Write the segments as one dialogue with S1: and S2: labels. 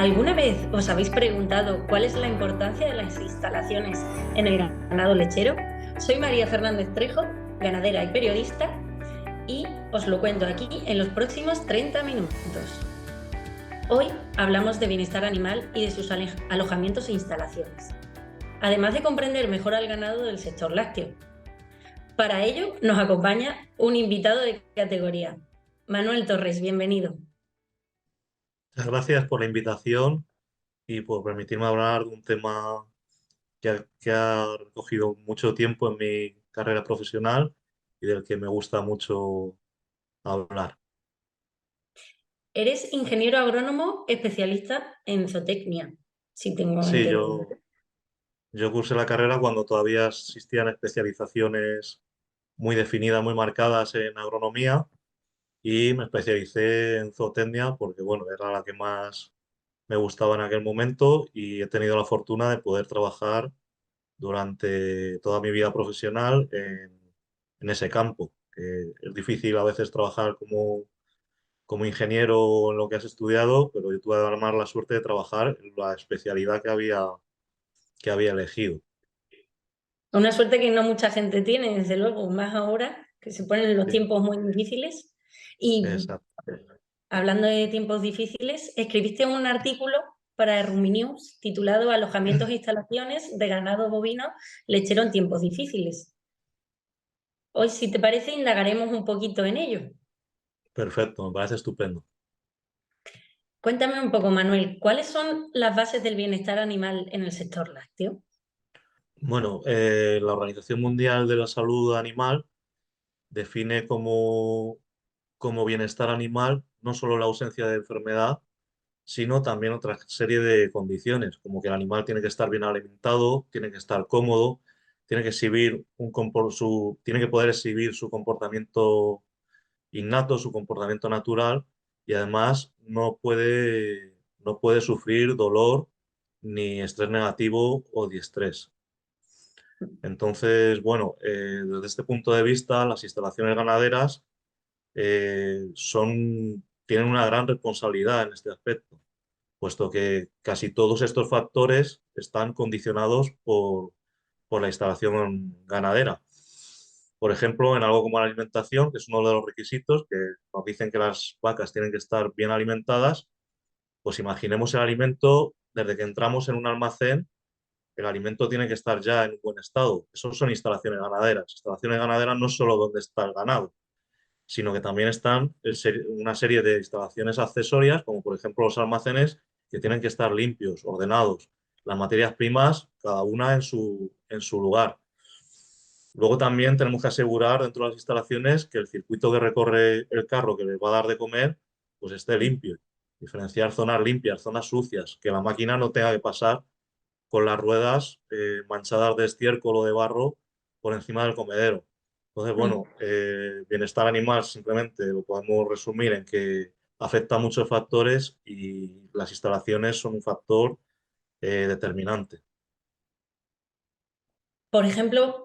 S1: ¿Alguna vez os habéis preguntado cuál es la importancia de las instalaciones en el ganado lechero? Soy María Fernández Trejo, ganadera y periodista, y os lo cuento aquí en los próximos 30 minutos. Hoy hablamos de bienestar animal y de sus alojamientos e instalaciones, además de comprender mejor al ganado del sector lácteo. Para ello nos acompaña un invitado de categoría. Manuel Torres, bienvenido.
S2: Muchas gracias por la invitación y por permitirme hablar de un tema que ha recogido mucho tiempo en mi carrera profesional y del que me gusta mucho hablar.
S1: Eres ingeniero agrónomo especialista en zootecnia, si tengo
S2: Sí,
S1: entendido.
S2: yo cursé la carrera cuando todavía existían especializaciones muy definidas, muy marcadas en agronomía, y me especialicé en zootecnia porque, bueno, era la que más me gustaba en aquel momento y he tenido la fortuna de poder trabajar durante toda mi vida profesional en ese campo. Es difícil a veces trabajar como ingeniero en lo que has estudiado, pero yo tuve además la suerte de trabajar en la especialidad que había elegido.
S1: Una suerte que no mucha gente tiene, desde luego, más ahora que se ponen los
S2: Sí,
S1: tiempos muy difíciles. Y
S2: exacto.
S1: hablando de tiempos difíciles, escribiste un artículo para Ruminews titulado Alojamientos e instalaciones de ganado bovino lechero en tiempos difíciles. Hoy, si te parece, indagaremos un poquito en ello.
S2: Perfecto, me parece estupendo.
S1: Cuéntame un poco, Manuel, ¿cuáles son las bases del bienestar animal en el sector lácteo?
S2: Bueno, la Organización Mundial de la Salud Animal define como bienestar animal no solo la ausencia de enfermedad, sino también otra serie de condiciones, como que el animal tiene que estar bien alimentado, tiene que estar cómodo, tiene que tiene que poder exhibir su comportamiento innato, su comportamiento natural, y además no puede sufrir dolor ni estrés negativo o diestrés. Entonces, bueno, desde este punto de vista, las instalaciones ganaderas tienen una gran responsabilidad en este aspecto, puesto que casi todos estos factores están condicionados por la instalación ganadera. Por ejemplo, en algo como la alimentación, que es uno de los requisitos, que nos dicen que las vacas tienen que estar bien alimentadas, pues imaginemos el alimento desde que entramos en un almacén. El alimento tiene que estar ya en un buen estado. Eso son instalaciones ganaderas. Instalaciones ganaderas no es solo donde está el ganado, sino que también están una serie de instalaciones accesorias, como por ejemplo los almacenes, que tienen que estar limpios, ordenados, las materias primas, cada una en su lugar. Luego también tenemos que asegurar dentro de las instalaciones que el circuito que recorre el carro que les va a dar de comer, pues esté limpio. Diferenciar zonas limpias, zonas sucias, que la máquina no tenga que pasar con las ruedas manchadas de estiércol o de barro por encima del comedero. Entonces, bueno, bienestar animal simplemente lo podemos resumir en que afecta a muchos factores y las instalaciones son un factor determinante.
S1: Por ejemplo,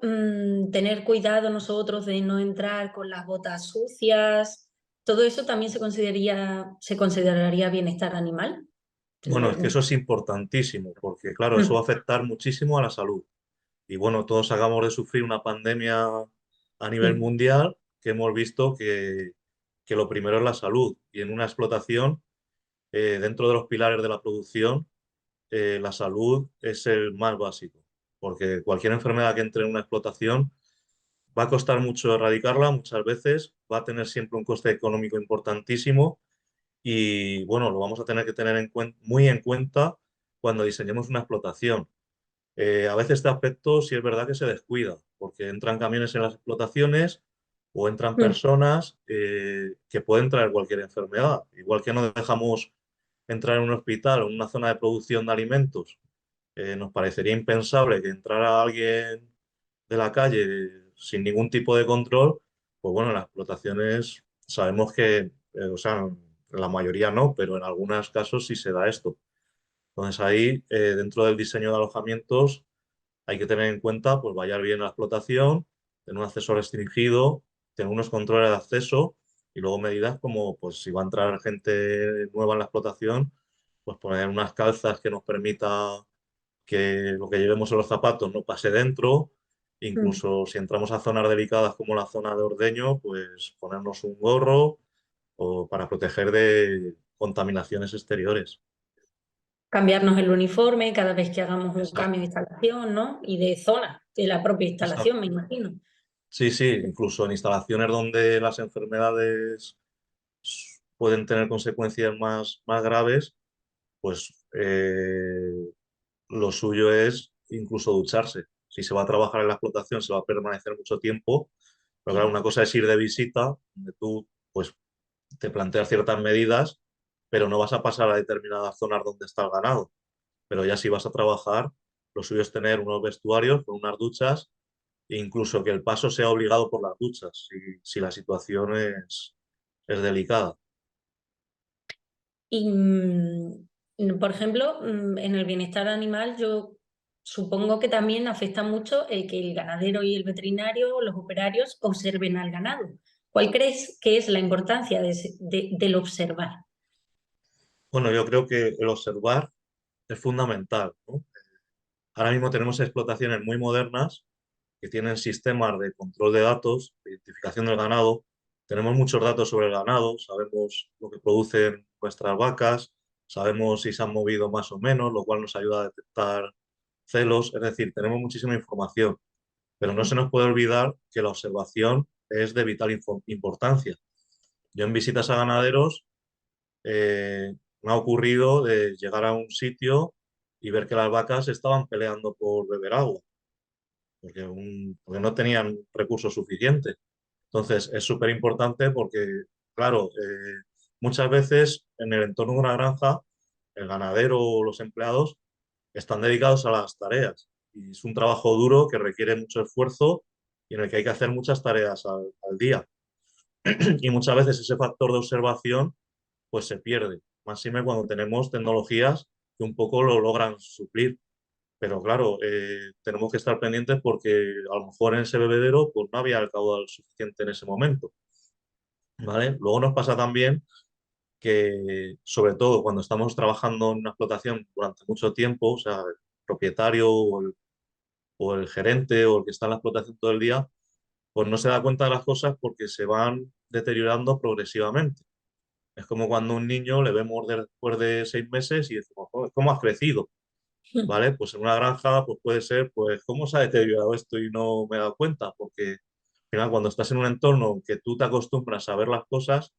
S1: tener cuidado nosotros de no entrar con las botas sucias, todo eso también se consideraría bienestar animal.
S2: Bueno, es que eso es importantísimo porque, claro, eso va a afectar muchísimo a la salud. Y bueno, todos acabamos de sufrir una pandemia a nivel
S1: Sí.
S2: mundial que hemos visto que lo primero es la salud. Y en una explotación, dentro de los pilares de la producción, la salud es el más básico. Porque cualquier enfermedad que entre en una explotación va a costar mucho erradicarla, muchas veces va a tener siempre un coste económico importantísimo y bueno, lo vamos a tener que tener muy en cuenta cuando diseñemos una explotación. A veces este aspecto sí es verdad que se descuida, porque entran camiones en las explotaciones o entran personas que pueden traer cualquier enfermedad. Igual que no dejamos entrar en un hospital o en una zona de producción de alimentos, nos parecería impensable que entrara alguien de la calle sin ningún tipo de control. Pues bueno, en las explotaciones sabemos que, o sea, en la mayoría no, pero en algunos casos sí se da esto. Entonces ahí, dentro del diseño de alojamientos, hay que tener en cuenta, pues, vallar bien la explotación, tener un acceso restringido, tener unos controles de acceso y luego medidas como, pues, si va a entrar gente nueva en la explotación, pues poner unas calzas que nos permita que lo que llevemos en los zapatos no pase dentro.
S1: Mm.
S2: Incluso si entramos a zonas delicadas como la zona de ordeño, pues ponernos un gorro o para proteger de contaminaciones exteriores.
S1: Cambiarnos el uniforme cada vez que hagamos un cambio
S2: Exacto,
S1: de instalación, ¿no? Y de zona de la propia instalación,
S2: exacto.
S1: me imagino.
S2: Sí, sí, incluso en instalaciones donde las enfermedades pueden tener consecuencias más graves, pues lo suyo es incluso ducharse. Si se va a trabajar en la explotación, se va a permanecer mucho tiempo, pero claro, una cosa es ir de visita, donde tú pues te planteas ciertas medidas, pero no vas a pasar a determinadas zonas donde está el ganado. Pero ya si vas a trabajar, lo suyo es tener unos vestuarios con unas duchas e incluso que el paso sea obligado por las duchas, si la situación es delicada.
S1: Y, por ejemplo, en el bienestar animal, yo supongo que también afecta mucho el que el ganadero y el veterinario, los operarios, observen al ganado. ¿Cuál crees que es la importancia del observar?
S2: Bueno, yo creo que el observar es fundamental, ¿no? Ahora mismo tenemos explotaciones muy modernas que tienen sistemas de control de datos, de identificación del ganado. Tenemos muchos datos sobre el ganado, sabemos lo que producen nuestras vacas, sabemos si se han movido más o menos, lo cual nos ayuda a detectar celos. Es decir, tenemos muchísima información, pero no se nos puede olvidar que la observación es de vital importancia. Yo en visitas a ganaderos me ha ocurrido de llegar a un sitio y ver que las vacas estaban peleando por beber agua porque no tenían recursos suficientes. Entonces, es súper importante porque, claro, muchas veces en el entorno de una granja, el ganadero o los empleados están dedicados a las tareas. Y es un trabajo duro que requiere mucho esfuerzo y en el que hay que hacer muchas tareas al día. Y muchas veces ese factor de observación pues se pierde. Máxime cuando tenemos tecnologías que un poco lo logran suplir. Pero claro, tenemos que estar pendientes porque a lo mejor en ese bebedero pues no había el caudal suficiente en ese momento, ¿vale? Luego nos pasa también que, sobre todo cuando estamos trabajando en una explotación durante mucho tiempo, o sea, el propietario o el gerente o el que está en la explotación todo el día, pues no se da cuenta de las cosas porque se van deteriorando progresivamente. Es como cuando a un niño le vemos después de 6 meses y decimos, "Joder, ¿cómo has crecido?". ¿Vale? Pues en una granja pues puede ser, pues, ¿cómo se ha deteriorado esto y no me he dado cuenta? Porque al final cuando estás en un entorno que tú te acostumbras a ver las cosas,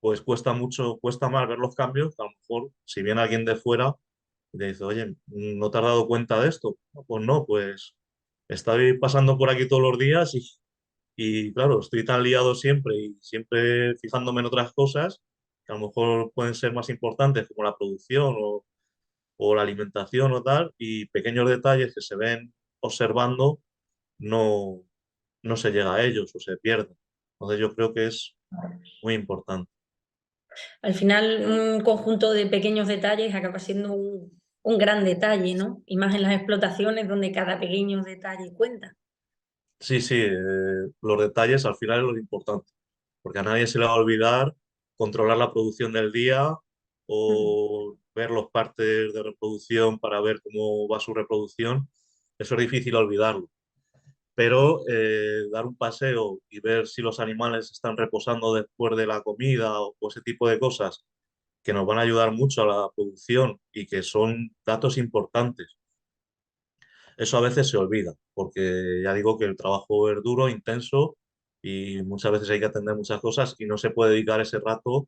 S2: pues cuesta mucho, cuesta más ver los cambios, que a lo mejor si viene alguien de fuera y te dice, oye, ¿no te has dado cuenta de esto? "No, pues no, pues estoy pasando por aquí todos los días y claro, estoy tan liado siempre y siempre fijándome en otras cosas que a lo mejor pueden ser más importantes como la producción o la alimentación o tal, y pequeños detalles que se ven observando no, no se llega a ellos o se pierden. Entonces yo creo que es muy importante.
S1: Al final, un conjunto de pequeños detalles acaba siendo un gran detalle, ¿no? Y más en las explotaciones donde cada pequeño detalle cuenta.
S2: Sí, sí, los detalles al final es lo importante, porque a nadie se le va a olvidar controlar la producción del día o ver los partes de reproducción para ver cómo va su reproducción. Eso es difícil olvidarlo. Pero dar un paseo y ver si los animales están reposando después de la comida o ese tipo de cosas que nos van a ayudar mucho a la producción y que son datos importantes. Eso a veces se olvida, porque ya digo que el trabajo es duro, intenso y muchas veces hay que atender muchas cosas y no se puede dedicar ese rato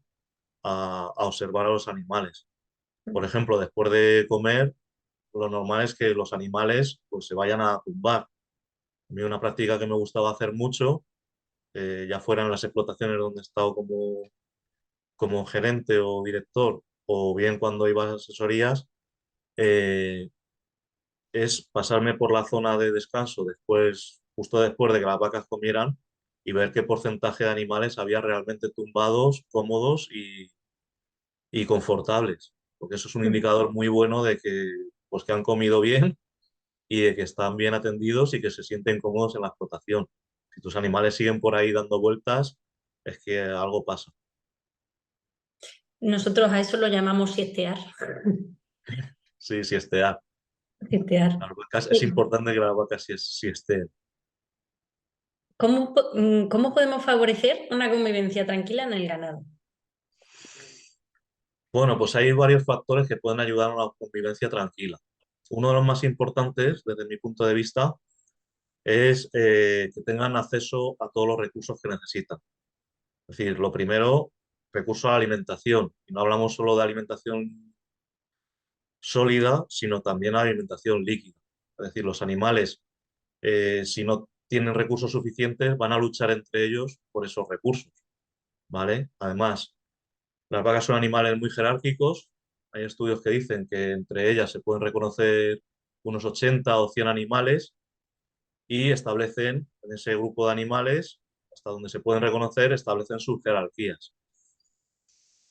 S2: a observar a los animales. Por ejemplo, después de comer, lo normal es que los animales pues, se vayan a tumbar. A mí una práctica que me gustaba hacer mucho, ya fuera en las explotaciones donde he estado como gerente o director, o bien cuando iba a asesorías, eh, es pasarme por la zona de descanso después, justo después de que las vacas comieran y ver qué porcentaje de animales había realmente tumbados, cómodos y confortables. Porque eso es un indicador muy bueno de que, pues, que han comido bien y de que están bien atendidos y que se sienten cómodos en la explotación. Si tus animales siguen por ahí dando vueltas, es que algo pasa.
S1: Nosotros a eso lo llamamos siestear.
S2: Sí, siestear.
S1: Siestear.
S2: Las vacas, es
S1: Eh,
S2: importante que las vacas siesteen.
S1: ¿Cómo podemos favorecer una convivencia tranquila en el ganado?
S2: Bueno, pues hay varios factores que pueden ayudar a una convivencia tranquila. Uno de los más importantes, desde mi punto de vista, es que tengan acceso a todos los recursos que necesitan. Es decir, lo primero, recurso a la alimentación. Y no hablamos solo de alimentación sólida, sino también a alimentación líquida. Es decir, los animales, si no tienen recursos suficientes, van a luchar entre ellos por esos recursos, ¿vale? Además, las vacas son animales muy jerárquicos. Hay estudios que dicen que entre ellas se pueden reconocer unos 80 o 100 animales y establecen en ese grupo de animales, hasta donde se pueden reconocer, establecen sus jerarquías.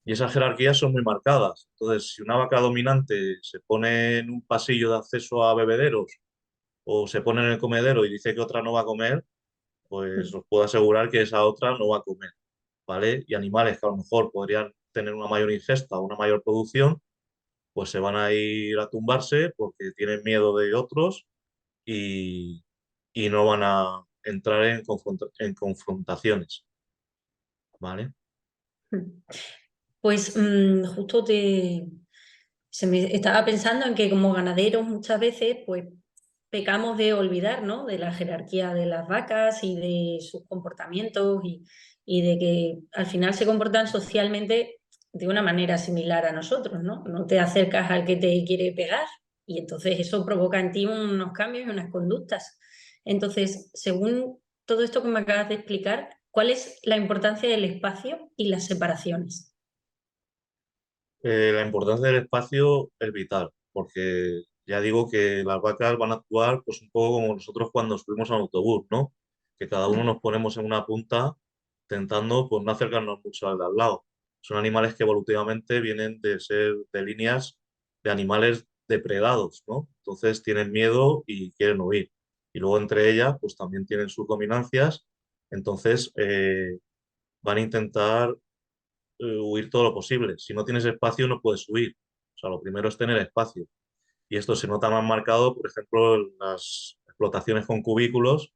S2: Y esas jerarquías son muy marcadas. Entonces, si una vaca dominante se pone en un pasillo de acceso a bebederos o se pone en el comedero y dice que otra no va a comer, pues os puedo asegurar que esa otra no va a comer, ¿vale? Y animales que a lo mejor podrían tener una mayor ingesta o una mayor producción, pues se van a ir a tumbarse porque tienen miedo de otros y, y no van a entrar en, en confrontaciones, ¿vale?
S1: Pues justo se me estaba pensando en que como ganaderos muchas veces pues pecamos de olvidar, ¿no? De la jerarquía de las vacas y de sus comportamientos y de que al final se comportan socialmente de una manera similar a nosotros, ¿no? No te acercas al que te quiere pegar y entonces eso provoca en ti unos cambios y unas conductas. Entonces, según todo esto que me acabas de explicar, ¿cuál es la importancia del espacio y las separaciones?
S2: La importancia del espacio es vital, porque ya digo que las vacas van a actuar pues un poco como nosotros cuando subimos al autobús, ¿no? Que cada uno nos ponemos en una punta intentando pues no acercarnos mucho al de al lado. Son animales que evolutivamente vienen de ser de líneas de animales depredados, ¿no? Entonces tienen miedo y quieren huir. Y luego entre ellas pues también tienen sus dominancias, entonces van a intentar huir todo lo posible. Si no tienes espacio, no puedes huir. O sea, lo primero es tener espacio. Y esto se nota más marcado, por ejemplo, en las explotaciones con cubículos.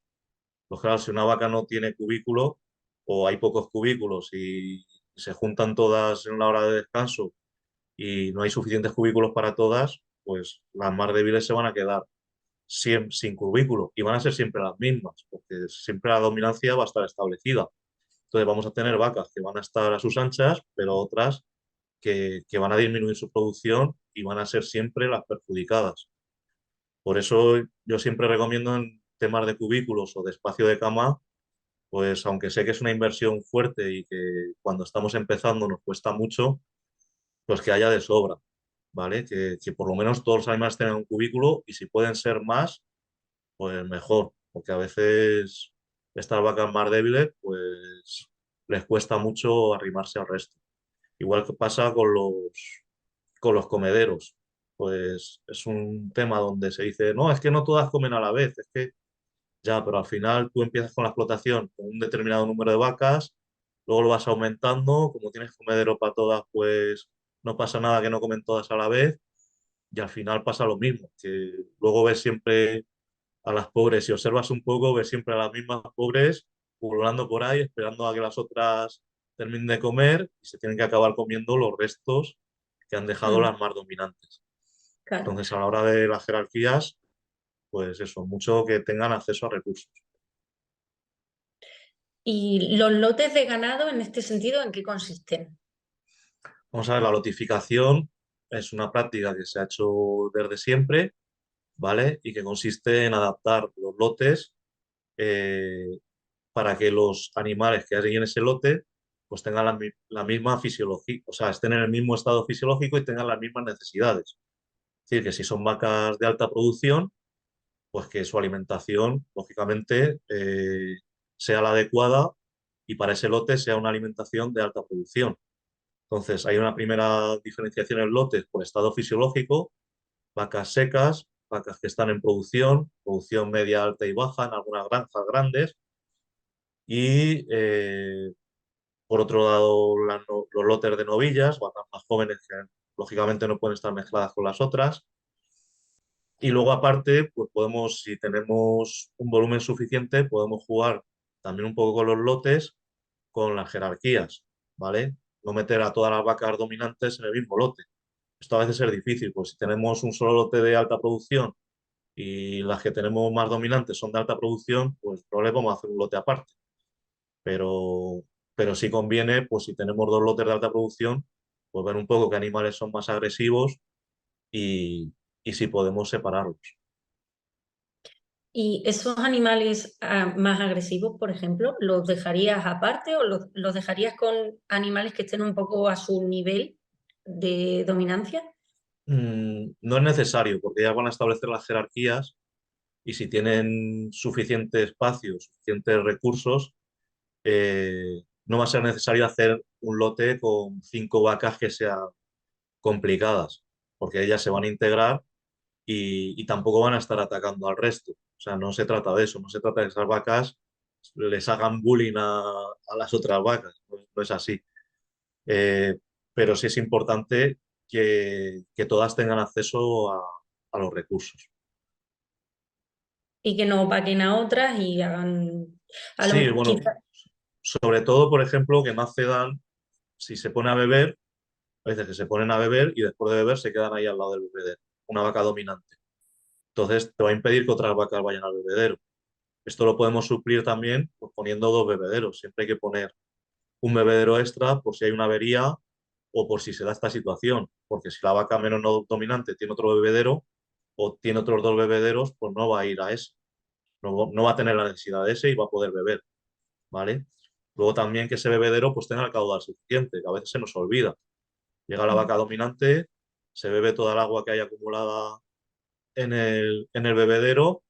S2: Pues claro, si una vaca no tiene cubículo o hay pocos cubículos y se juntan todas en la hora de descanso y no hay suficientes cubículos para todas, pues las más débiles se van a quedar sin cubículo y van a ser siempre las mismas, porque siempre la dominancia va a estar establecida. Entonces vamos a tener vacas que van a estar a sus anchas, pero otras que van a disminuir su producción y van a ser siempre las perjudicadas. Por eso yo siempre recomiendo en temas de cubículos o de espacio de cama, pues aunque sé que es una inversión fuerte y que cuando estamos empezando nos cuesta mucho, pues que haya de sobra, ¿vale? Que por lo menos todos los animales tengan un cubículo y si pueden ser más, pues mejor, porque a veces estas vacas más débiles, pues les cuesta mucho arrimarse al resto. Igual que pasa con los comederos. Pues es un tema donde se dice, no, es que no todas comen a la vez, es que ya, pero al final tú empiezas con la explotación con un determinado número de vacas, luego lo vas aumentando, como tienes comedero para todas, pues no pasa nada que no comen todas a la vez y al final pasa lo mismo, que luego ves siempre a las pobres, si observas un poco, ves siempre a las mismas pobres pululando por ahí, esperando a que las otras terminen de comer y se tienen que acabar comiendo los restos que han dejado
S1: Mm,
S2: las más dominantes.
S1: claro.
S2: Entonces, a la hora de las jerarquías, pues eso, mucho que tengan acceso a recursos.
S1: ¿Y los lotes de ganado en este sentido en qué consisten?
S2: Vamos a ver, la lotificación es una práctica que se ha hecho desde siempre, ¿vale? Y que consiste en adaptar los lotes eh, para que los animales que hay en ese lote pues tengan la misma fisiología, o sea, estén en el mismo estado fisiológico y tengan las mismas necesidades. Es decir, que si son vacas de alta producción, pues que su alimentación, lógicamente, sea la adecuada y para ese lote sea una alimentación de alta producción. Entonces, hay una primera diferenciación en lotes por estado fisiológico, vacas secas, vacas que están en producción media, alta y baja en algunas granjas grandes y Por otro lado, los lotes de novillas, vacas más jóvenes que lógicamente no pueden estar mezcladas con las otras. Y luego aparte, pues podemos, si tenemos un volumen suficiente, podemos jugar también un poco con los lotes, con las jerarquías, ¿vale? No meter a todas las vacas dominantes en el mismo lote. Esto a veces es difícil, pues si tenemos un solo lote de alta producción y las que tenemos más dominantes son de alta producción, pues no les vamos a hacer un lote aparte. Pero, pero sí conviene, pues si tenemos dos lotes de alta producción, pues ver un poco qué animales son más agresivos y, y si podemos separarlos.
S1: ¿Y esos animales más agresivos, por ejemplo, los dejarías aparte o los dejarías con animales que estén un poco a su nivel de dominancia?
S2: No es necesario, porque ya van a establecer las jerarquías y si tienen suficiente espacio, suficientes recursos, no va a ser necesario hacer un lote con 5 vacas que sean complicadas, porque ellas se van a integrar y tampoco van a estar atacando al resto. O sea, no se trata de eso, no se trata de que esas vacas les hagan bullying a las otras vacas, no es así. Eh, pero sí es importante que todas tengan acceso a los recursos.
S1: Y que no opaquen a otras y hagan,
S2: Sí, bueno,
S1: quizás,
S2: sobre todo, por ejemplo, que no accedan, si se pone a beber, a veces que se ponen a beber y después de beber se quedan ahí al lado del bebedero, una vaca dominante. Entonces te va a impedir que otras vacas vayan al bebedero. Esto lo podemos suplir también pues, poniendo 2 bebederos. Siempre hay que poner un bebedero extra por si hay una avería o por si se da esta situación. Porque si la vaca menos no dominante tiene otro bebedero o tiene otros 2 bebederos, pues no va a ir a ese. No va a tener la necesidad de ese y va a poder beber, ¿vale? Luego también que ese bebedero pues tenga el caudal suficiente, que a veces se nos olvida. Llega la vaca dominante, se bebe toda el agua que hay acumulada en el bebedero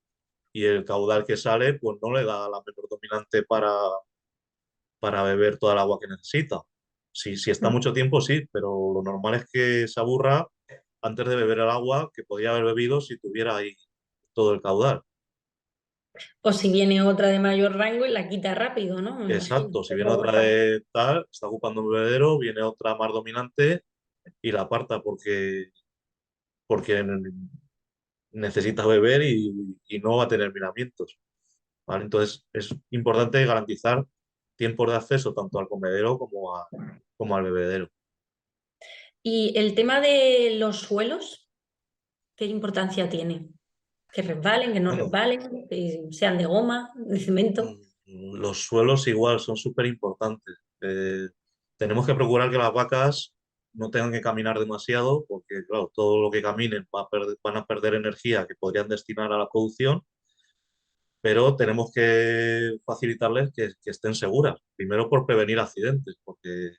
S2: y el caudal que sale pues no le da la menor dominante para beber toda el agua que necesita. Si está mucho tiempo, sí, pero lo normal es que se aburra antes de beber el agua que podría haber bebido si tuviera ahí todo el caudal.
S1: o si viene otra de mayor rango y la quita rápido, ¿no? Me imagino.
S2: Exacto, si viene otra de tal, está ocupando un bebedero, viene otra más dominante y la aparta porque necesita beber y no va a tener miramientos, ¿vale? Entonces es importante garantizar tiempos de acceso tanto al comedero como al bebedero.
S1: Y el tema de los suelos, ¿qué importancia tiene? Que resbalen, que no
S2: Bueno,
S1: resbalen, que sean de goma, de cemento.
S2: los suelos igual son súper importantes. Tenemos que procurar que las vacas no tengan que caminar demasiado porque, claro, todo lo que caminen van a perder energía que podrían destinar a la producción, pero tenemos que facilitarles que estén seguras. Primero por prevenir accidentes, porque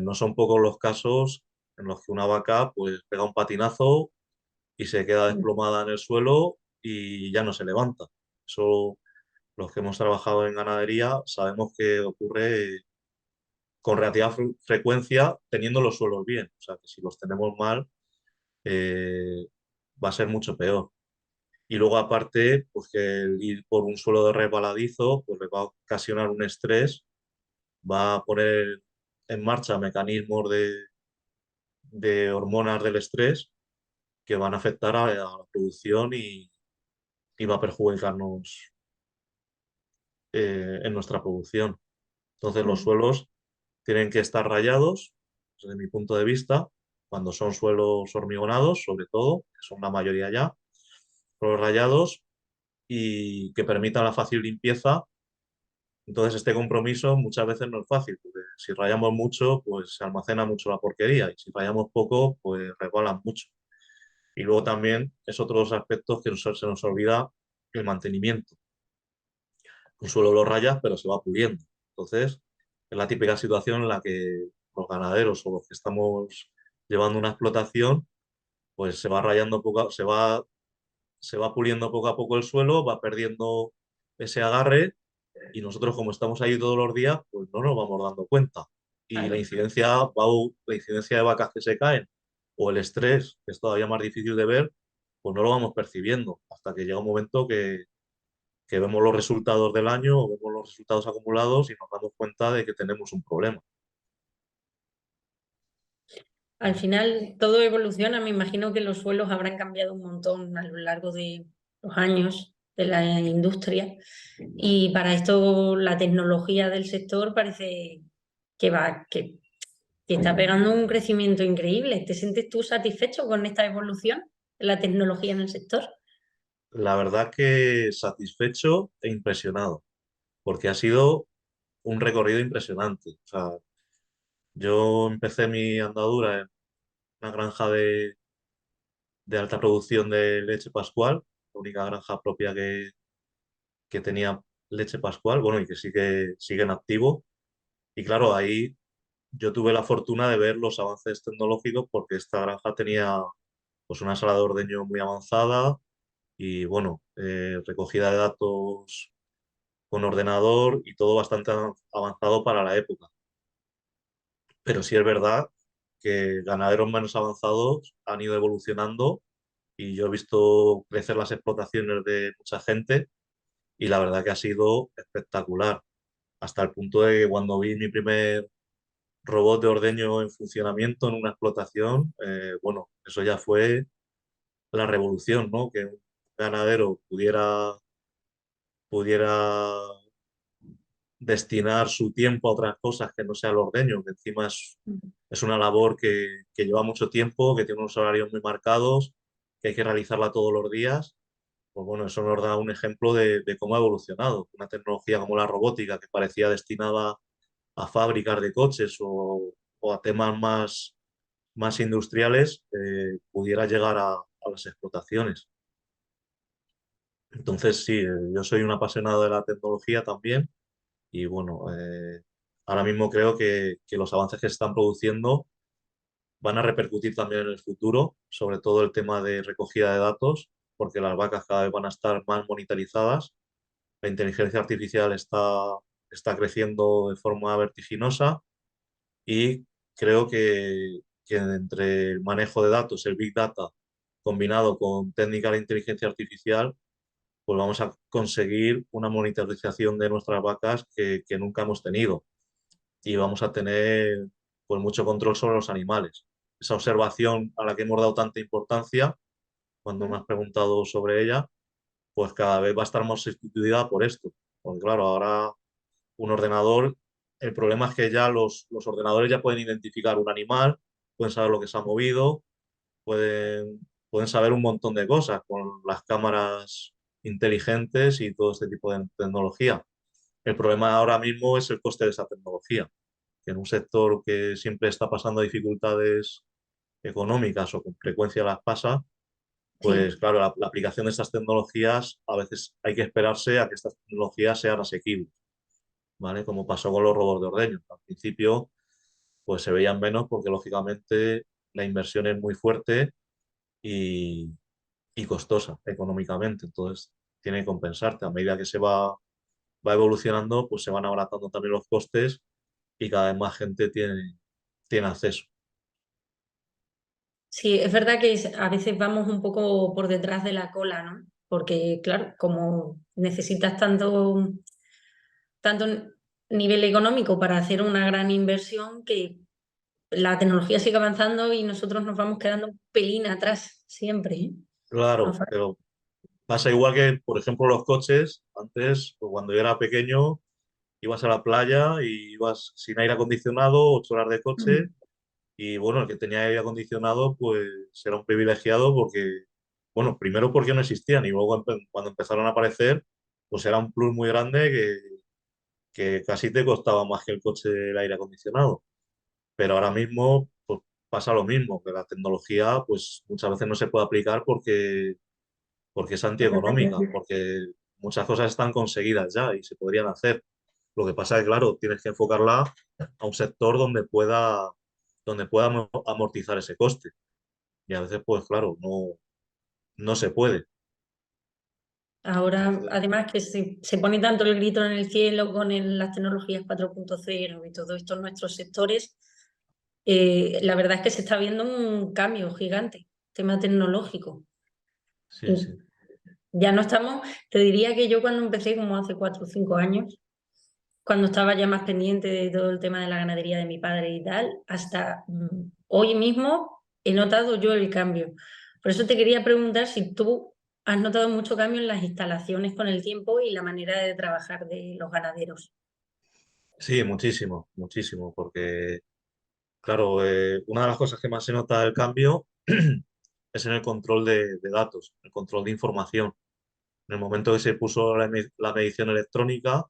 S2: no son pocos los casos en los que una vaca pues pega un patinazo y se queda desplomada en el suelo y ya no se levanta. Eso, los que hemos trabajado en ganadería sabemos que ocurre con relativa frecuencia teniendo los suelos bien. O sea, que si los tenemos mal, eh, va a ser mucho peor. Y luego aparte, pues que el ir por un suelo de resbaladizo, pues le va a ocasionar un estrés, va a poner en marcha mecanismos de hormonas del estrés que van a afectar a la producción y va a perjudicarnos en nuestra producción. Entonces los suelos tienen que estar rayados, desde mi punto de vista, cuando son suelos hormigonados, sobre todo, que son la mayoría ya, suelos rayados y que permitan la fácil limpieza. Entonces este compromiso muchas veces no es fácil, porque si rayamos mucho, pues se almacena mucho la porquería y si rayamos poco, pues resbalan mucho. Y luego también es otro de los aspectos que se nos olvida el mantenimiento. Un suelo lo rayas, pero se va puliendo. Entonces, es la típica situación en la que los ganaderos o los que estamos llevando una explotación, pues se va rayando se va puliendo poco a poco el suelo, va perdiendo ese agarre y nosotros como estamos ahí todos los días, pues no nos vamos dando cuenta. Y la incidencia de vacas que se caen o el estrés, que es todavía más difícil de ver, pues no lo vamos percibiendo hasta que llega un momento que vemos los resultados del año o vemos los resultados acumulados y nos damos cuenta de que tenemos un problema.
S1: Al final todo evoluciona, me imagino que los suelos habrán cambiado un montón a lo largo de los años de la industria y para esto la tecnología del sector parece que está pegando un crecimiento increíble. ¿Te sientes tú satisfecho con esta evolución de la tecnología en el sector?
S2: La verdad que satisfecho e impresionado, porque ha sido un recorrido impresionante. O sea, yo empecé mi andadura en una granja de alta producción de leche pascual, la única granja propia que tenía leche pascual, bueno, y que sigue en activo. Y claro, ahí yo tuve la fortuna de ver los avances tecnológicos porque esta granja tenía pues una sala de ordeño muy avanzada y bueno, recogida de datos con ordenador y todo bastante avanzado para la época. Pero sí es verdad que ganaderos menos avanzados han ido evolucionando y yo he visto crecer las explotaciones de mucha gente y la verdad que ha sido espectacular, hasta el punto de que cuando vi mi primer robot de ordeño en funcionamiento en una explotación, bueno, eso ya fue la revolución, ¿no? Que un ganadero pudiera destinar su tiempo a otras cosas que no sea el ordeño, que encima es una labor que lleva mucho tiempo, que tiene unos horarios muy marcados, que hay que realizarla todos los días. Pues bueno, eso nos da un ejemplo de cómo ha evolucionado. Una tecnología como la robótica, que parecía destinada a fábricas de coches o a temas más industriales, pudiera llegar a las explotaciones. Entonces, sí, yo soy un apasionado de la tecnología también y bueno, ahora mismo creo que los avances que se están produciendo van a repercutir también en el futuro, sobre todo el tema de recogida de datos, porque las vacas cada vez van a estar más monitorizadas. La inteligencia artificial está creciendo de forma vertiginosa y creo que entre el manejo de datos, el Big Data, combinado con técnicas de inteligencia artificial, pues vamos a conseguir una monitorización de nuestras vacas que nunca hemos tenido y vamos a tener pues mucho control sobre los animales. Esa observación a la que hemos dado tanta importancia cuando me has preguntado sobre ella, pues cada vez va a estar más sustituida por esto. Porque claro, ahora un ordenador, el problema es que ya los ordenadores ya pueden identificar un animal, pueden saber lo que se ha movido, pueden saber un montón de cosas con las cámaras inteligentes y todo este tipo de tecnología. El problema ahora mismo es el coste de esa tecnología, que en un sector que siempre está pasando dificultades económicas o con frecuencia las pasa, pues
S1: Sí.
S2: claro, la aplicación de estas tecnologías a veces hay que esperarse a que estas tecnologías sean asequibles, ¿vale? Como pasó con los robots de ordeño. Al principio, pues se veían menos porque lógicamente la inversión es muy fuerte y, y costosa económicamente. Entonces, tiene que compensarte. A medida que va evolucionando, pues se van abaratando también los costes y cada vez más gente tiene acceso.
S1: Sí, es verdad que a veces vamos un poco por detrás de la cola, ¿no? Porque, claro, como necesitas tanto nivel económico para hacer una gran inversión, que la tecnología sigue avanzando y nosotros nos vamos quedando un pelín atrás siempre, ¿eh? Nos
S2: Claro,
S1: fa-
S2: pero pasa igual que, por ejemplo, los coches. Antes, pues, cuando yo era pequeño, ibas a la playa y ibas sin aire acondicionado, 8 horas de coche,
S1: Mm.
S2: y bueno, el que tenía aire acondicionado, pues era un privilegiado porque, bueno, primero porque no existían y luego cuando empezaron a aparecer, pues era un plus muy grande que casi te costaba más que el coche el aire acondicionado. Pero ahora mismo, pues pasa lo mismo, que la tecnología, pues muchas veces no se puede aplicar porque es antieconómica, porque muchas cosas están conseguidas ya y se podrían hacer. Lo que pasa es que, claro, tienes que enfocarla a un sector donde pueda amortizar ese coste. Y a veces, pues claro, no se puede.
S1: Ahora, además que se pone tanto el grito en el cielo con las tecnologías 4.0 y todo esto en nuestros sectores, la verdad es que se está viendo un cambio gigante, tema tecnológico.
S2: Sí, sí.
S1: Ya no estamos, te diría que yo cuando empecé, como hace 4 o 5 años, cuando estaba ya más pendiente de todo el tema de la ganadería de mi padre y tal, hasta hoy mismo he notado yo el cambio. Por eso te quería preguntar si tú has notado mucho cambio en las instalaciones con el tiempo y la manera de trabajar de los ganaderos.
S2: Sí, muchísimo, muchísimo, porque claro, una de las cosas que más se nota el cambio es en el control de datos, el control de información. En el momento que se puso la medición electrónica,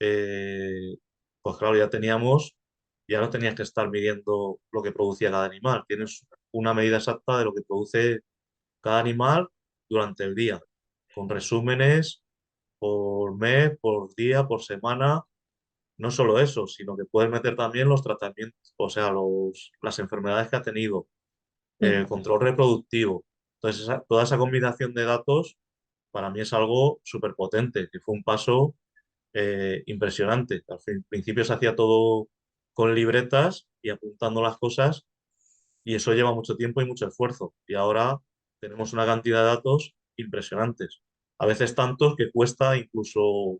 S2: eh, pues claro, ya no tenías que estar midiendo lo que producía cada animal. Tienes una medida exacta de lo que produce cada animal durante el día, con resúmenes por mes, por día, por semana. No solo eso, sino que puedes meter también los tratamientos, o sea, las enfermedades que ha tenido, el
S1: Mm.
S2: control reproductivo. Entonces, toda esa combinación de datos para mí es algo súper potente, que fue un paso impresionante. Principio se hacía todo con libretas y apuntando las cosas, y eso lleva mucho tiempo y mucho esfuerzo. Y ahora tenemos una cantidad de datos impresionantes. A veces tantos que cuesta incluso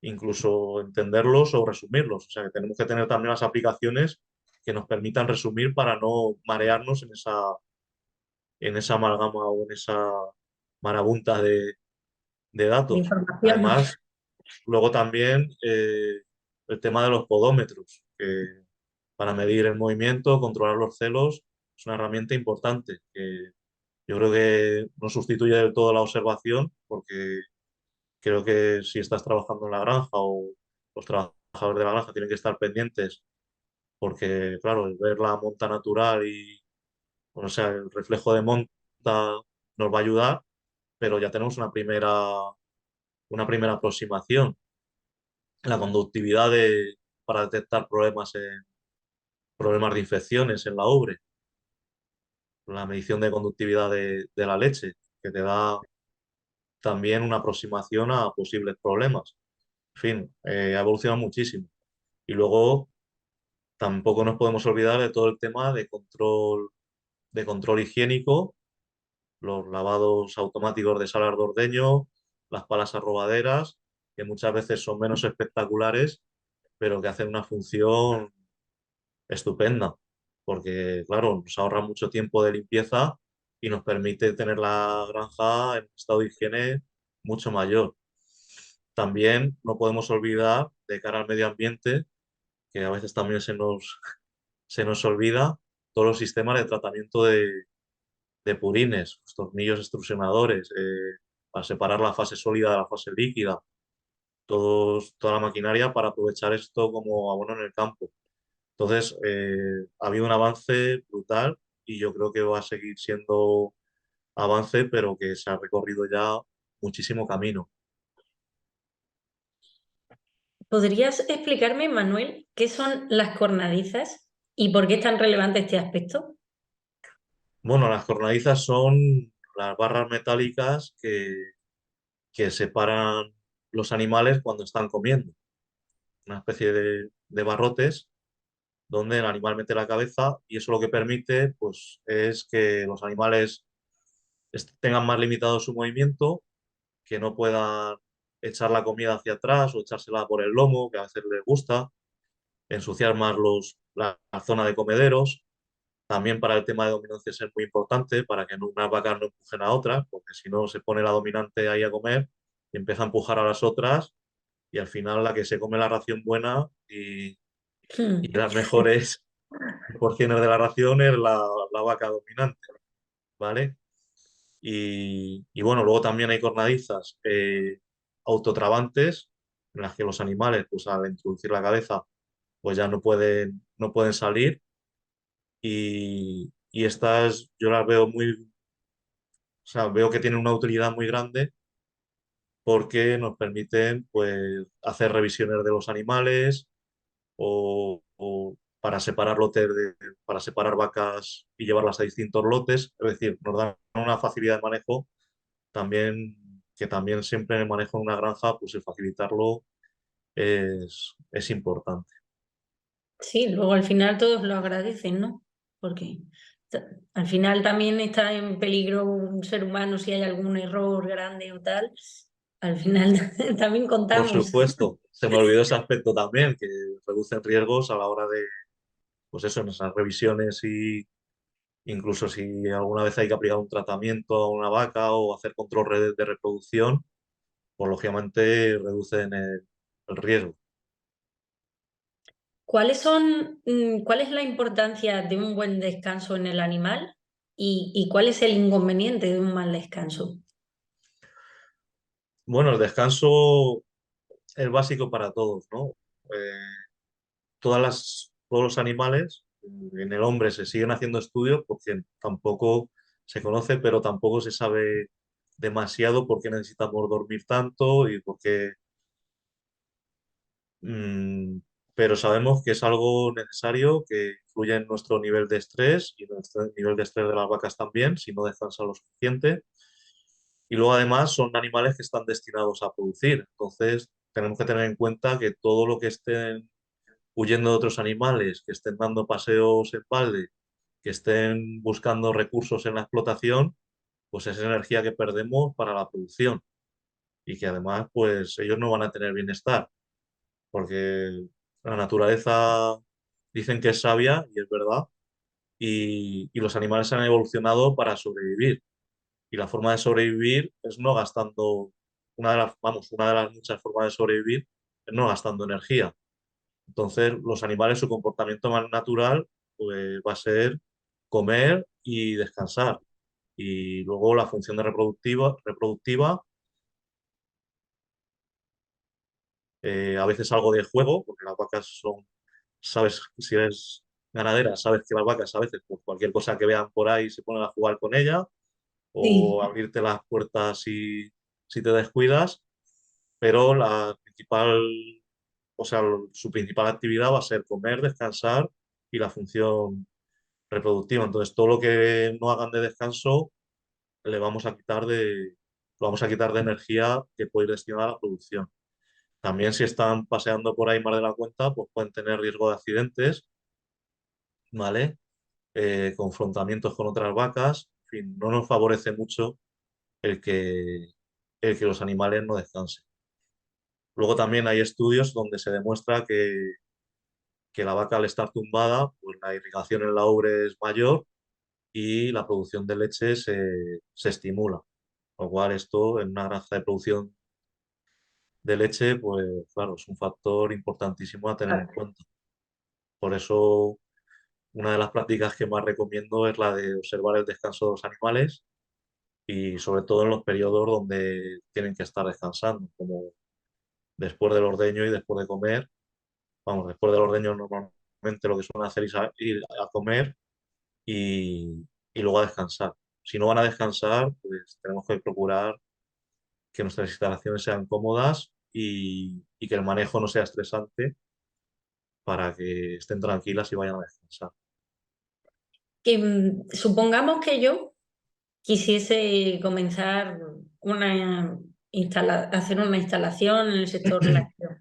S2: entenderlos o resumirlos. O sea que tenemos que tener también las aplicaciones que nos permitan resumir para no marearnos en esa amalgama o en esa marabunta de
S1: De
S2: datos.
S1: información.
S2: Además, luego también el tema de los podómetros, que para medir el movimiento, controlar los celos, es una herramienta importante que yo creo que no sustituye del todo la observación, porque creo que si estás trabajando en la granja o los trabajadores de la granja tienen que estar pendientes, porque claro, el ver la monta natural y, o sea, el reflejo de monta nos va a ayudar, pero ya tenemos una primera aproximación. La conductividad para detectar problemas de infecciones en la ubre, la medición de conductividad de la leche, que te da también una aproximación a posibles problemas. En fin, ha evolucionado muchísimo. Y luego tampoco nos podemos olvidar de todo el tema de control higiénico, los lavados automáticos de salar de ordeño, las palas arrobaderas, que muchas veces son menos espectaculares, pero que hacen una función estupenda, porque claro, nos ahorra mucho tiempo de limpieza y nos permite tener la granja en un estado de higiene mucho mayor. También no podemos olvidar, de cara al medio ambiente, que a veces también se nos olvida, todos los sistemas de tratamiento de purines, los tornillos extrusionadores, para separar la fase sólida de la fase líquida, toda la maquinaria para aprovechar esto como abono en el campo. Entonces, ha habido un avance brutal y yo creo que va a seguir siendo avance, pero que se ha recorrido ya muchísimo camino.
S1: ¿Podrías explicarme, Manuel, qué son las cornadizas y por qué es tan relevante este aspecto?
S2: Bueno, las cornadizas son las barras metálicas que separan los animales cuando están comiendo. Una especie de barrotes donde el animal mete la cabeza y eso lo que permite pues, es que los animales tengan más limitado su movimiento, que no puedan echar la comida hacia atrás o echársela por el lomo, que a veces les gusta, ensuciar más la zona de comederos. También para el tema de dominancia es muy importante para que unas vacas no empujen a otras, porque si no se pone la dominante ahí a comer y empieza a empujar a las otras y al final la que se come la ración buena y
S1: Hmm.
S2: las mejores porciones de la ración es la vaca dominante, ¿vale? Y bueno, luego también hay cornadizas autotrabantes en las que los animales, pues al introducir la cabeza, pues ya no pueden salir y estas yo las veo o sea, veo que tienen una utilidad muy grande porque nos permiten pues hacer revisiones de los animales o para separar para separar vacas y llevarlas a distintos lotes, es decir, nos dan una facilidad de manejo también, que también siempre en el manejo de una granja, pues el facilitarlo es importante.
S1: Sí, luego al final todos lo agradecen, ¿no? Porque Al final también está en peligro un ser humano si hay algún error grande o tal. Al final también
S2: Por
S1: contamos.
S2: supuesto, se me olvidó ese aspecto también, que reducen riesgos a la hora de, pues eso, en esas revisiones y incluso si alguna vez hay que aplicar un tratamiento a una vaca o hacer control de reproducción, pues lógicamente reducen el riesgo.
S1: ¿Cuál es la importancia de un buen descanso en el animal y cuál es el inconveniente de un mal descanso?
S2: Bueno, el descanso es básico para todos, ¿no? Eh, todos los animales, en el hombre se siguen haciendo estudios porque tampoco se conoce, pero tampoco se sabe demasiado por qué necesitamos dormir tanto y por qué. mm, pero sabemos que es algo necesario que influye en nuestro nivel de estrés y nuestro nivel de estrés de las vacas también, si no descansan lo suficiente. Y luego además son animales que están destinados a producir. Entonces tenemos que tener en cuenta que todo lo que estén huyendo de otros animales, que estén dando paseos en balde, que estén buscando recursos en la explotación, pues es energía que perdemos para la producción y que además pues ellos no van a tener bienestar, porque la naturaleza dicen que es sabia y es verdad, y los animales han evolucionado para sobrevivir. Y la forma de sobrevivir es no gastando, una de las muchas formas de sobrevivir es no gastando energía. Entonces, los animales, su comportamiento más natural, pues va a ser comer y descansar. Y luego la función de reproductiva, a veces algo de juego, porque las vacas son, sabes, si eres ganadera, sabes que las vacas a veces, pues cualquier cosa que vean por ahí se ponen a jugar con ella,
S1: Sí.
S2: o abrirte las puertas si te descuidas, pero la principal, o sea, su principal actividad va a ser comer, descansar y la función reproductiva. Entonces, todo lo que no hagan de descanso le vamos a quitar lo vamos a quitar de energía que puede ir destinada a la producción. También si están paseando por ahí más de la cuenta, pues pueden tener riesgo de accidentes, ¿vale? Confrontamientos con otras vacas. En fin, no nos favorece mucho el que, el que los animales no descansen. Luego también hay estudios donde se demuestra que la vaca al estar tumbada, pues la irrigación en la ubre es mayor y la producción de leche se estimula. Con lo cual esto en una granja de producción de leche, pues claro, es un factor importantísimo a tener en cuenta. Por eso una de las prácticas que más recomiendo es la de observar el descanso de los animales y sobre todo en los periodos donde tienen que estar descansando, como después del ordeño y después de comer. Vamos, después del ordeño normalmente lo que suelen hacer es ir a comer y luego a descansar. Si no van a descansar, pues tenemos que procurar que nuestras instalaciones sean cómodas y que el manejo no sea estresante para que estén tranquilas y vayan a descansar.
S1: Supongamos que yo quisiese comenzar hacer una instalación en el sector lácteo.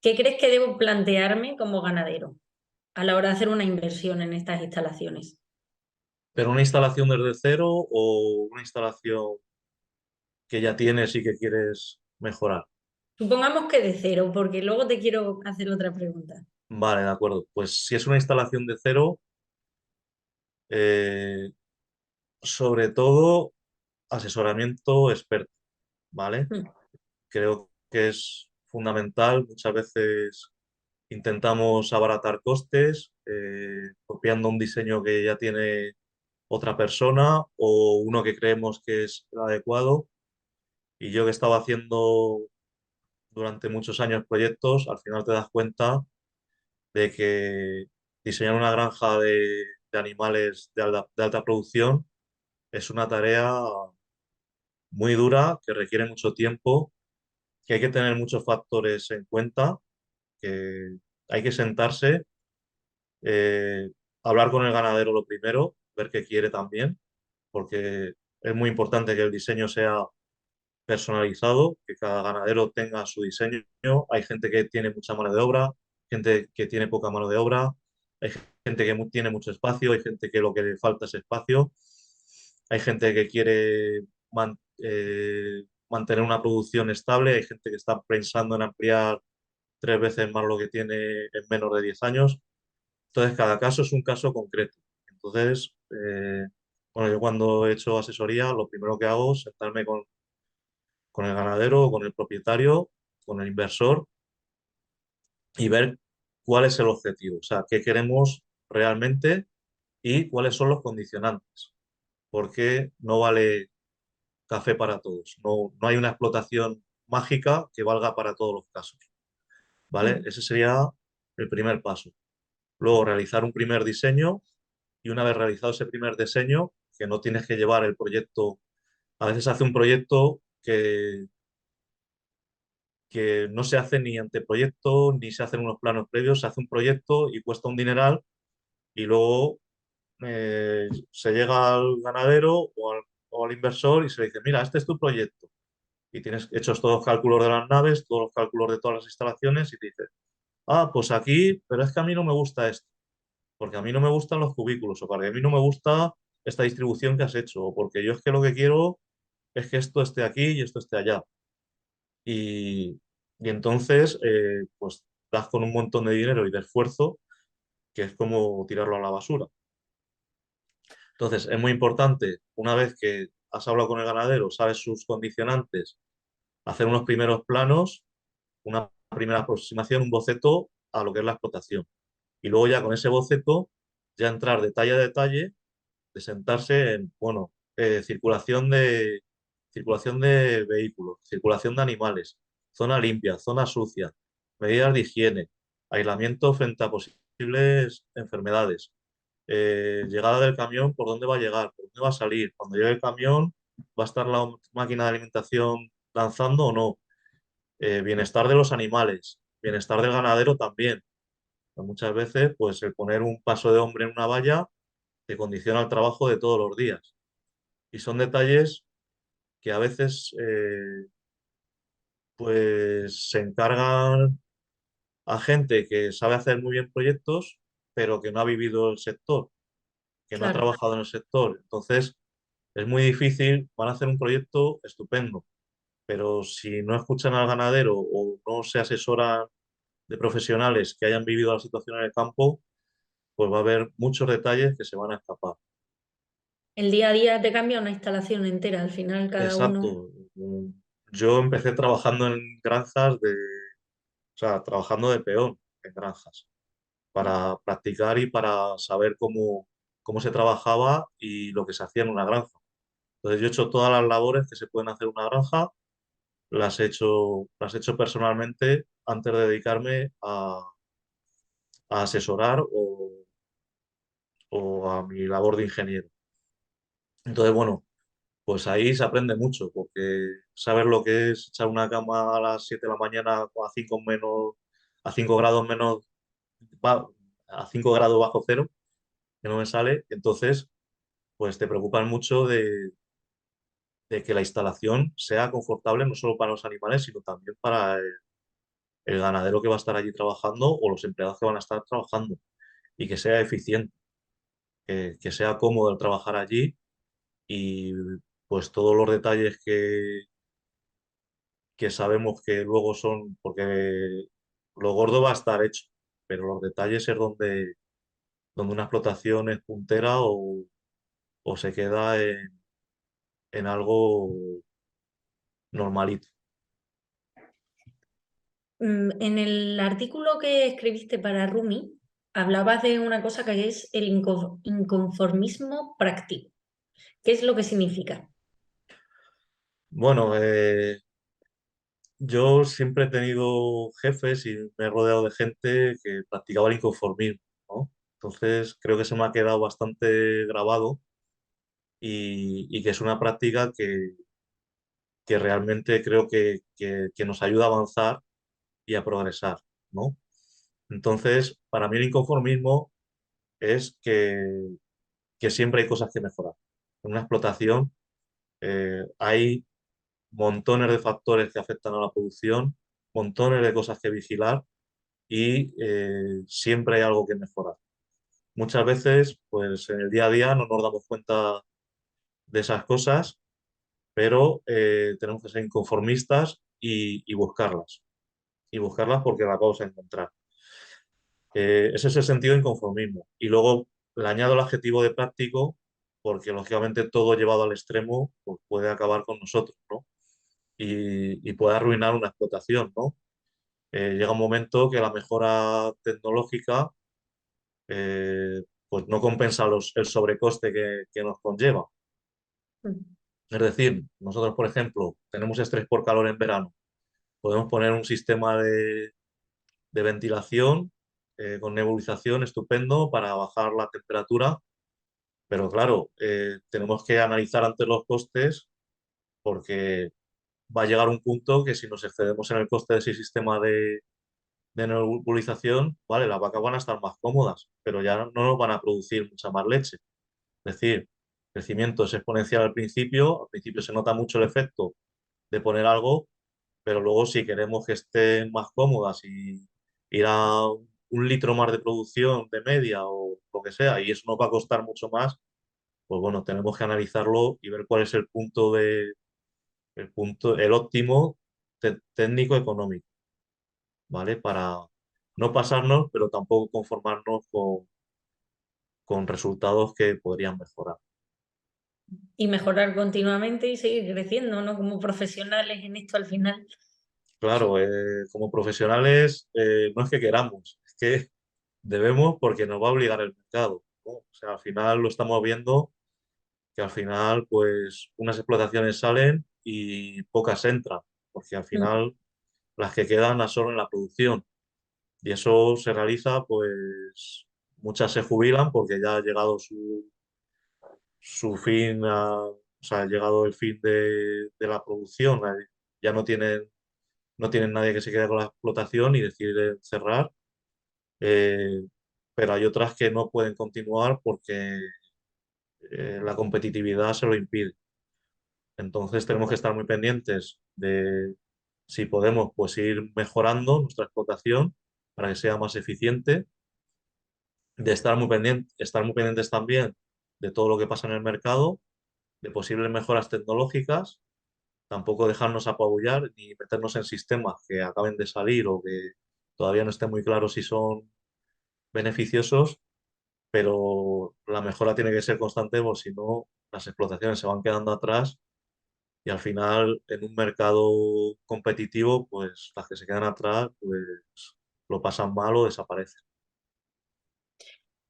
S1: ¿Qué crees que debo plantearme como ganadero a la hora de hacer una inversión en estas instalaciones?
S2: Pero una instalación desde cero o una instalación que ya tienes y que quieres mejorar.
S1: Supongamos que de cero, porque luego te quiero hacer otra pregunta.
S2: Vale, de acuerdo. Pues si es una instalación de cero, eh, sobre todo asesoramiento experto, ¿vale?
S1: Mm.
S2: Creo que es fundamental. Muchas veces intentamos abaratar costes, copiando un diseño que ya tiene otra persona o uno que creemos que es el adecuado. Y yo que estaba haciendo durante muchos años proyectos, al final te das cuenta de que diseñar una granja de animales de alta producción es una tarea muy dura, que requiere mucho tiempo, que hay que tener muchos factores en cuenta, que hay que sentarse, eh, hablar con el ganadero lo primero, ver qué quiere también, porque es muy importante que el diseño sea personalizado, que cada ganadero tenga su diseño. Hay gente que tiene mucha mano de obra, gente que tiene poca mano de obra, hay gente que tiene mucho espacio, hay gente que lo que le falta es espacio, hay gente que quiere mantener una producción estable, hay gente que está pensando en ampliar 3 veces más lo que tiene en menos de 10 años. Entonces, cada caso es un caso concreto. Entonces, bueno, yo cuando he hecho asesoría, lo primero que hago es sentarme con el ganadero, con el propietario, con el inversor y ver cuál es el objetivo, o sea, qué queremos realmente y cuáles son los condicionantes, porque no vale café para todos, no hay una explotación mágica que valga para todos los casos, ¿vale?
S1: Mm.
S2: Ese sería el primer paso. Luego, realizar un primer diseño y una vez realizado ese primer diseño, que no tienes que llevar el proyecto, a veces hace un proyecto que no se hace ni anteproyecto, ni se hacen unos planos previos, se hace un proyecto y cuesta un dineral y luego se llega al ganadero o al inversor y se le dice, mira, este es tu proyecto. Y tienes hechos todos los cálculos de las naves, todos los cálculos de todas las instalaciones y te dices, ah, pues aquí, pero es que a mí no me gusta esto, porque a mí no me gustan los cubículos o porque a mí no me gusta esta distribución que has hecho o porque yo es que lo que quiero es que esto esté aquí y esto esté allá. Y, y entonces, pues das con un montón de dinero y de esfuerzo que es como tirarlo a la basura. Entonces, es muy importante, una vez que has hablado con el ganadero, sabes sus condicionantes, hacer unos primeros planos, una primera aproximación, un boceto a lo que es la explotación. Y luego ya con ese boceto, ya entrar detalle a detalle, de sentarse en, bueno, circulación de vehículos, circulación de animales, zona limpia, zona sucia, medidas de higiene, aislamiento frente a posibles enfermedades, llegada del camión, por dónde va a llegar, por dónde va a salir, cuando llegue el camión, va a estar la máquina de alimentación lanzando o no, bienestar de los animales, bienestar del ganadero también. Muchas veces, pues el poner un paso de hombre en una valla te condiciona el trabajo de todos los días. Y son detalles que a veces pues se encargan a gente que sabe hacer muy bien proyectos, pero que no ha vivido el sector, que no ha
S1: Claro.
S2: trabajado en el sector. Entonces, es muy difícil, van a hacer un proyecto estupendo, pero si no escuchan al ganadero o no se asesoran de profesionales que hayan vivido la situación en el campo, pues va a haber muchos detalles que se van a escapar.
S1: El día a día te cambia una instalación entera, al final cada uno.
S2: Exacto. Yo empecé trabajando en granjas o sea, trabajando de peón en granjas, para practicar y para saber cómo se trabajaba y lo que se hacía en una granja. Entonces yo he hecho todas las labores que se pueden hacer en una granja, las he hecho personalmente antes de dedicarme a asesorar o a mi labor de ingeniero. Entonces, bueno, pues ahí se aprende mucho, porque saber lo que es echar una cama a las 7 de la mañana a 5 grados menos, ba- a 5 grados bajo cero, que no me sale, entonces, pues te preocupan mucho de que la instalación sea confortable no solo para los animales, sino también para el ganadero que va a estar allí trabajando o los empleados que van a estar trabajando y que sea eficiente, que sea cómodo el trabajar allí y pues todos los detalles que sabemos que luego son, porque lo gordo va a estar hecho, pero los detalles es donde una explotación es puntera o se queda en algo normalito.
S1: En el artículo que escribiste para Rumi, hablabas de una cosa que es el inconformismo práctico. ¿Qué es lo que significa?
S2: Bueno, yo siempre he tenido jefes y me he rodeado de gente que practicaba el inconformismo, ¿no? Entonces creo que se me ha quedado bastante grabado y que es una práctica que realmente creo que nos ayuda a avanzar y a progresar, ¿no? Entonces, para mí el inconformismo es que siempre hay cosas que mejorar. En una explotación hay montones de factores que afectan a la producción, montones de cosas que vigilar y siempre hay algo que mejorar. muchas veces, pues en el día a día no nos damos cuenta de esas cosas, pero tenemos que ser inconformistas y buscarlas. Y buscarlas porque las vamos a encontrar. Ese es el sentido de inconformismo. Y luego le añado el adjetivo de práctico porque lógicamente todo llevado al extremo pues, puede acabar con nosotros, ¿no? Y puede arruinar una explotación, ¿no? Llega un momento que la mejora tecnológica pues no compensa el sobrecoste que nos conlleva. Es decir, nosotros, por ejemplo, tenemos estrés por calor en verano. Podemos poner un sistema de ventilación con nebulización estupendo para bajar la temperatura, pero claro, tenemos que analizar antes los costes porque va a llegar un punto que si nos excedemos en el coste de ese sistema de nebulización, vale, las vacas van a estar más cómodas, pero ya no nos van a producir mucha más leche. Es decir, el crecimiento es exponencial al principio se nota mucho el efecto de poner algo, pero luego si queremos que estén más cómodas y ir a un litro más de producción de media o lo que sea, y eso nos va a costar mucho más, pues bueno, tenemos que analizarlo y ver cuál es el óptimo técnico económico, ¿vale? Para no pasarnos, pero tampoco conformarnos con resultados que podrían mejorar.
S1: Y mejorar continuamente y seguir creciendo, ¿no? Como profesionales en esto al final.
S2: Claro, como profesionales no es que queramos, es que debemos porque nos va a obligar el mercado, ¿no? O sea, al final lo estamos viendo que al final pues unas explotaciones salen y pocas entran, porque al
S1: Mm.
S2: final las que quedan absorben la producción y eso se realiza pues muchas se jubilan porque ya ha llegado su fin, o sea, ha llegado el fin de la producción, ya no tienen nadie que se quede con la explotación y deciden cerrar, eh, pero hay otras que no pueden continuar porque la competitividad se lo impide. Entonces tenemos que estar muy pendientes de si podemos pues ir mejorando nuestra explotación para que sea más eficiente, de estar muy pendientes también de todo lo que pasa en el mercado, de posibles mejoras tecnológicas, tampoco dejarnos apabullar ni meternos en sistemas que acaben de salir o que todavía no esté muy claro si son beneficiosos, pero la mejora tiene que ser constante porque si no las explotaciones se van quedando atrás y al final en un mercado competitivo, pues las que se quedan atrás, pues lo pasan mal o desaparecen.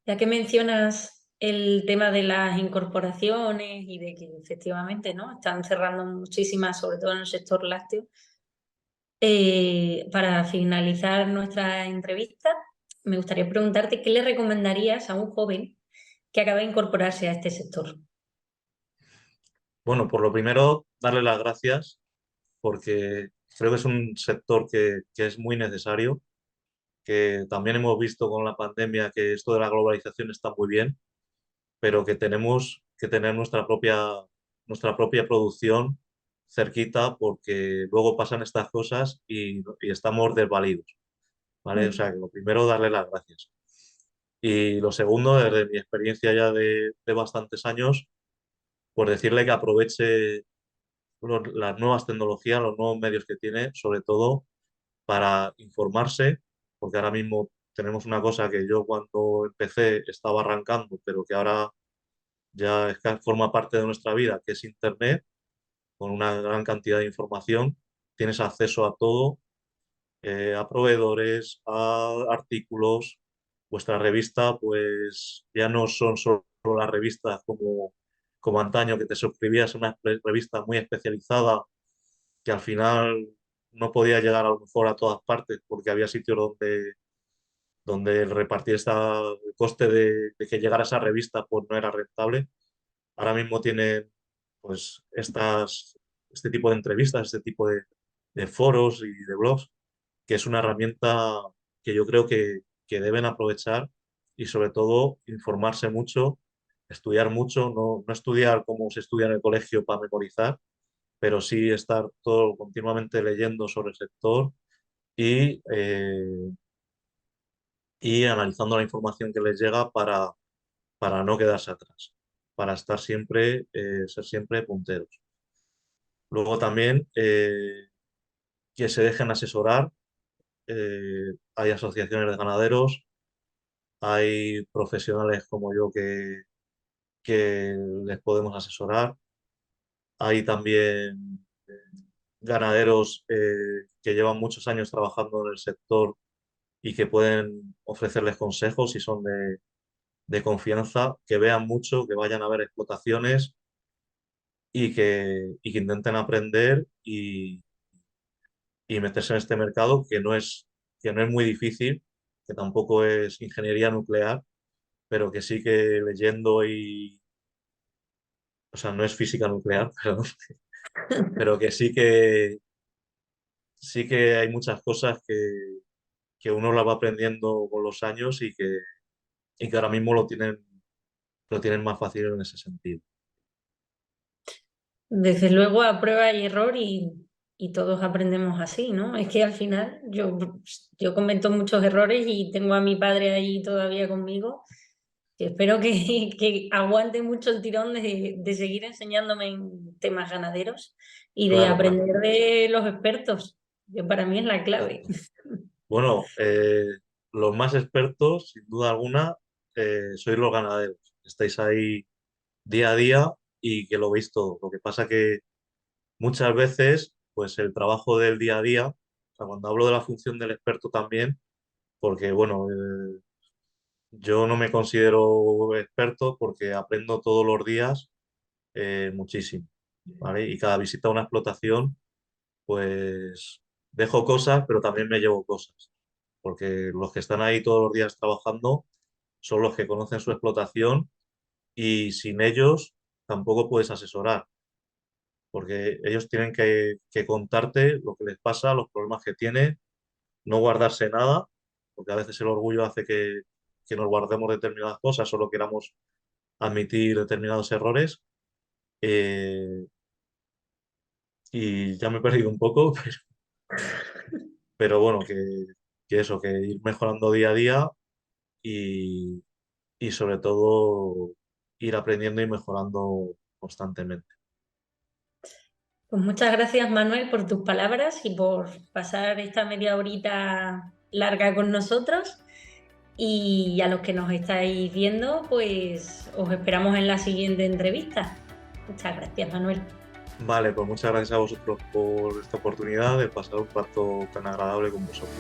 S1: Ya que mencionas el tema de las incorporaciones y de que efectivamente, ¿no? Están cerrando muchísimas, sobre todo en el sector lácteo. Para finalizar nuestra entrevista, me gustaría preguntarte qué le recomendarías a un joven que acaba de incorporarse a este sector.
S2: Bueno, por lo primero, darle las gracias porque creo que es un sector que es muy necesario, que también hemos visto con la pandemia que esto de la globalización está muy bien, pero que tenemos que tener nuestra propia producción cerquita porque luego pasan estas cosas y estamos desvalidos, ¿vale? O
S1: Mm.
S2: sea, que lo primero, darle las gracias. Y lo segundo, desde mi experiencia ya de bastantes años, pues decirle que aproveche las nuevas tecnologías, los nuevos medios que tiene, sobre todo para informarse, porque ahora mismo tenemos una cosa que yo cuando empecé estaba arrancando, pero que ahora ya es que forma parte de nuestra vida, que es Internet, con una gran cantidad de información, tienes acceso a todo, a proveedores, a artículos. Vuestra revista, pues ya no son solo las revistas como antaño, que te suscribías a una revista muy especializada, que al final no podía llegar a lo mejor a todas partes, porque había sitios donde el coste de que llegara esa revista pues no era rentable. Ahora mismo tienen pues este tipo de entrevistas, este tipo de foros y de blogs, que es una herramienta que yo creo que deben aprovechar y sobre todo informarse mucho, estudiar mucho, no estudiar como se estudia en el colegio para memorizar, pero sí estar todo continuamente leyendo sobre el sector y, y analizando la información que les llega para no quedarse atrás, para estar siempre, ser siempre punteros. Luego también que se dejen asesorar. Hay asociaciones de ganaderos, hay profesionales como yo que les podemos asesorar. Hay también ganaderos que llevan muchos años trabajando en el sector y que pueden ofrecerles consejos si son de confianza, que vean mucho, que vayan a ver explotaciones y que intenten aprender y meterse en este mercado que no es muy difícil, que tampoco es ingeniería nuclear, pero que sí que leyendo o sea, no es física nuclear, perdón, pero que sí que hay muchas cosas que uno las va aprendiendo con los años y que ahora mismo lo tienen más fácil en ese sentido.
S1: Desde luego a prueba y error y todos aprendemos así, ¿no? Es que al final yo cometo muchos errores y tengo a mi padre ahí todavía conmigo, que espero que aguante mucho el tirón de seguir enseñándome en temas ganaderos y de
S2: Claro, claro.
S1: aprender de los expertos, que para mí es la clave.
S2: Exacto. Bueno, los más expertos, sin duda alguna, sois los ganaderos. Estáis ahí día a día y que lo veis todo. Lo que pasa que muchas veces, pues el trabajo del día a día, o sea, cuando hablo de la función del experto también, porque bueno, yo no me considero experto porque aprendo todos los días muchísimo, ¿vale? Y cada visita a una explotación, pues dejo cosas, pero también me llevo cosas, porque los que están ahí todos los días trabajando son los que conocen su explotación y sin ellos tampoco puedes asesorar, porque ellos tienen que contarte lo que les pasa, los problemas que tienen, no guardarse nada, porque a veces el orgullo hace que nos guardemos determinadas cosas, solo queramos admitir determinados errores. eh, y ya me he perdido un poco, pero bueno, que eso, que ir mejorando día a día y, y sobre todo ir aprendiendo y mejorando constantemente.
S1: Pues muchas gracias, Manuel, por tus palabras y por pasar esta media horita larga con nosotros. Y a los que nos estáis viendo, pues os esperamos en la siguiente entrevista. Muchas gracias, Manuel.
S2: Vale, pues muchas gracias a vosotros por esta oportunidad de pasar un rato tan agradable con vosotros.